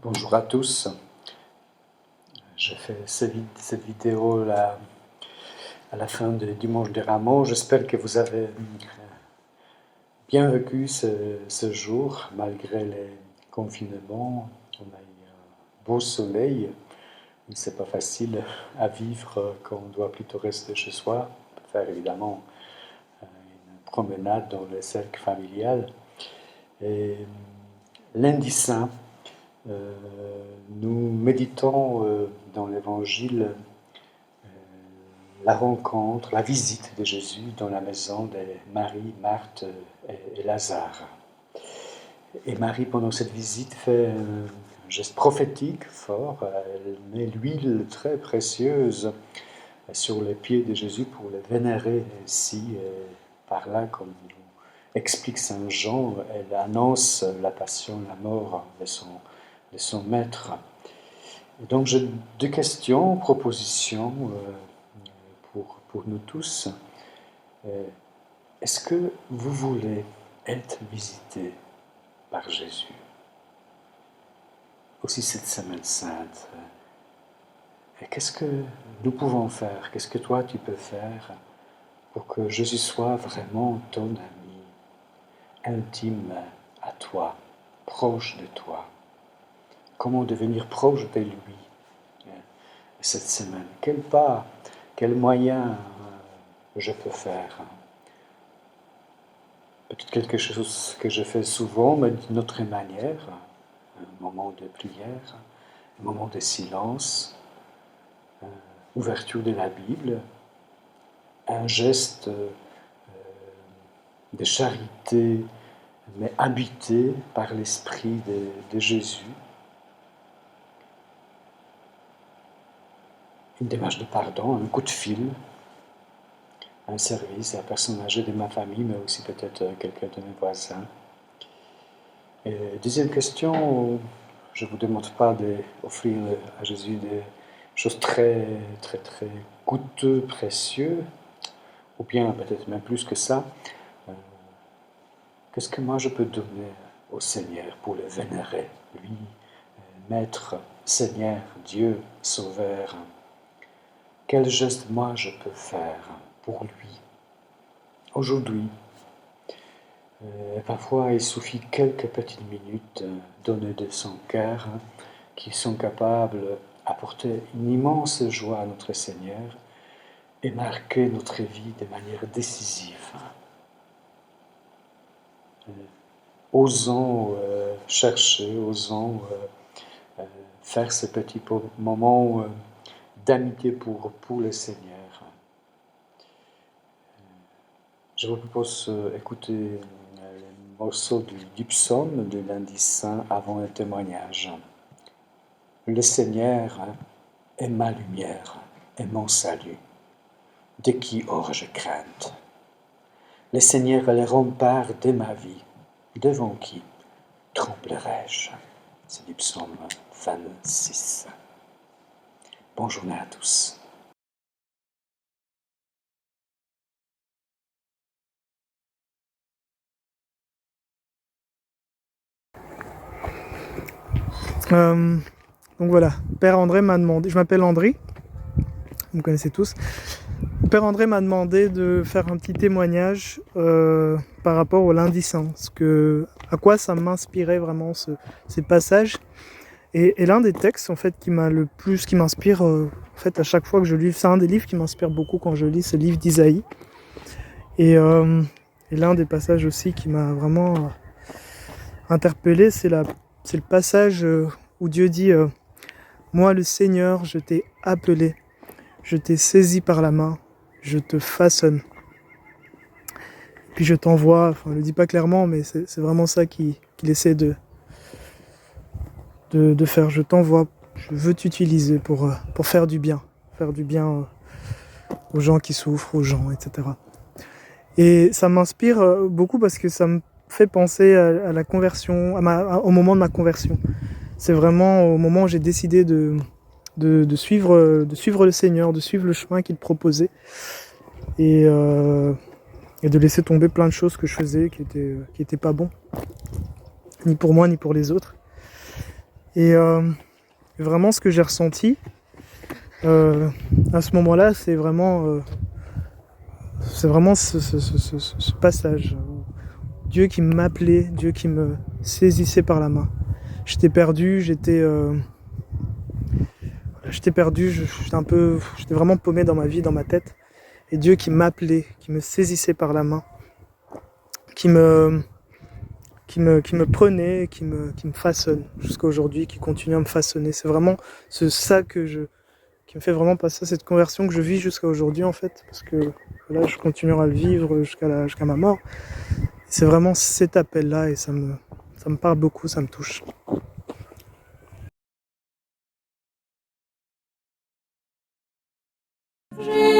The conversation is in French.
Bonjour à tous. Je fais cette vidéo là, à la fin du Dimanche des Rameaux. J'espère que vous avez bien vécu ce jour, malgré les confinements. On a eu un beau soleil. C'est pas facile à vivre quand on doit plutôt rester chez soi. On peut faire évidemment une promenade dans le cercle familial. Et lundi saint, nous méditons dans l'Évangile la rencontre, la visite de Jésus dans la maison de Marie, Marthe et Lazare. Et Marie, pendant cette visite, fait un geste prophétique fort. Elle met l'huile très précieuse sur les pieds de Jésus pour le vénérer ainsi. Par là, comme nous explique Saint Jean, elle annonce la passion, la mort de son maître. Et donc j'ai deux questions, propositions pour nous tous. Est-ce que vous voulez être visité par Jésus aussi cette semaine sainte? Et qu'est-ce que nous pouvons faire? Qu'est-ce que toi tu peux faire pour que Jésus soit vraiment ton ami, intime à toi, proche de toi? Comment devenir proche de lui cette semaine? Quel pas, quel moyen je peux faire? Peut-être quelque chose que je fais souvent, mais d'une autre manière. Un moment de prière, un moment de silence, ouverture de la Bible, un geste de charité, mais habité par l'Esprit de Jésus. Une démarche de pardon, un coup de fil, un service à un personne âgée de ma famille, mais aussi peut-être quelqu'un de mes voisins. Et deuxième question, je ne vous demande pas d'offrir à Jésus des choses très, très, très coûteuses, précieuses, ou bien peut-être même plus que ça. Qu'est-ce que moi je peux donner au Seigneur pour le vénérer, lui, Maître, Seigneur, Dieu, Sauveur? Quel geste moi je peux faire pour lui aujourd'hui? Parfois il suffit quelques petites minutes données de son cœur qui sont capables d'apporter une immense joie à notre Seigneur et marquer notre vie de manière décisive. Osons chercher, osons faire ces petits moments d'amitié pour le Seigneur. Je vous propose d'écouter le morceau du psaume de lundi saint avant le témoignage. Le Seigneur est ma lumière et mon salut. De qui aurais-je crainte? Le Seigneur est le rempart de ma vie. Devant qui tremblerai-je? C'est du psaume 26. Bonne journée à tous. Donc voilà, Père André m'a demandé, je m'appelle André, vous me connaissez tous. Père André m'a demandé de faire un petit témoignage par rapport au lundi saint, à quoi ça m'inspirait vraiment ces passages. Et l'un des textes en fait qui m'inspire en fait à chaque fois que je lis, c'est un des livres qui m'inspire beaucoup quand je lis ce livre d'Isaïe. Et l'un des passages aussi qui m'a vraiment interpellé, c'est le passage où Dieu dit moi le Seigneur, je t'ai appelé, je t'ai saisi par la main, je te façonne. Puis je t'envoie, enfin il ne le dit pas clairement, mais c'est vraiment ça qu'il essaie de faire. Je t'envoie, je veux t'utiliser pour faire du bien aux gens qui souffrent, aux gens, etc. Et ça m'inspire beaucoup parce que ça me fait penser à la conversion, au moment de ma conversion. C'est vraiment au moment où j'ai décidé de suivre le Seigneur, de suivre le chemin qu'il proposait et de laisser tomber plein de choses que je faisais qui étaient pas bon, ni pour moi ni pour les autres. Et vraiment, ce que j'ai ressenti à ce moment-là, c'est vraiment ce passage. Dieu qui m'appelait, Dieu qui me saisissait par la main. J'étais perdu, j'étais perdu, j'étais vraiment paumé dans ma vie, dans ma tête. Et Dieu qui m'appelait, qui me saisissait par la main, qui me prenait, qui me façonne jusqu'à aujourd'hui, qui continue à me façonner. C'est vraiment ça qui me fait vraiment passer cette conversion que je vis jusqu'à aujourd'hui en fait, parce que là je continuerai à le vivre jusqu'à ma mort. C'est vraiment cet appel-là et ça me parle beaucoup, ça me touche. J'ai